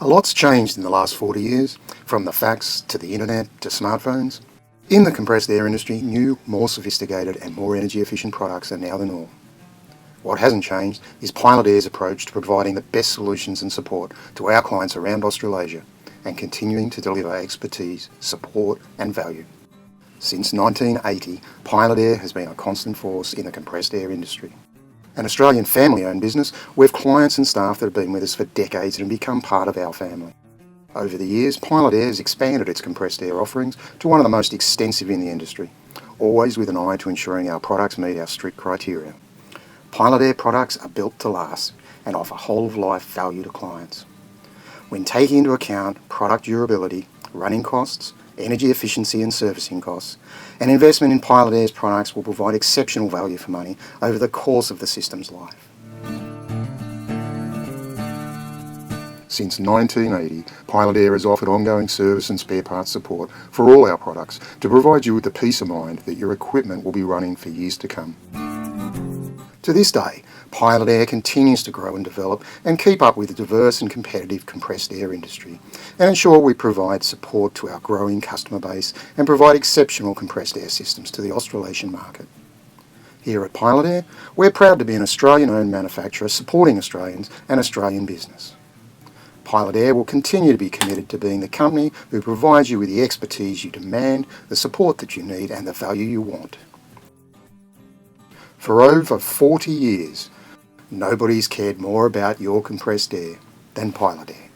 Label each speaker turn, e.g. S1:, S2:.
S1: A lot's changed in the last 40 years, from the fax to the internet to smartphones. In the compressed air industry, new, more sophisticated and more energy efficient products are now the norm. What hasn't changed is Pilot Air's approach to providing the best solutions and support to our clients around Australasia and continuing to deliver expertise, support and value. Since 1980, Pilot Air has been a constant force in the compressed air industry. An Australian family-owned business, we have clients and staff that have been with us for decades and become part of our family. Over the years, Pilot Air has expanded its compressed air offerings to one of the most extensive in the industry, always with an eye to ensuring our products meet our strict criteria. Pilot Air products are built to last and offer whole-of-life value to clients. When taking into account product durability, running costs, energy efficiency and servicing costs, an investment in Pilot Air's products will provide exceptional value for money over the course of the system's life. Since 1980, Pilot Air has offered ongoing service and spare parts support for all our products to provide you with the peace of mind that your equipment will be running for years to come. To this day, Pilot Air continues to grow and develop and keep up with the diverse and competitive compressed air industry and ensure we provide support to our growing customer base and provide exceptional compressed air systems to the Australasian market. Here at Pilot Air, we're proud to be an Australian-owned manufacturer supporting Australians and Australian business. Pilot Air will continue to be committed to being the company who provides you with the expertise you demand, the support that you need and the value you want. For over 40 years, nobody's cared more about your compressed air than Pilot Air.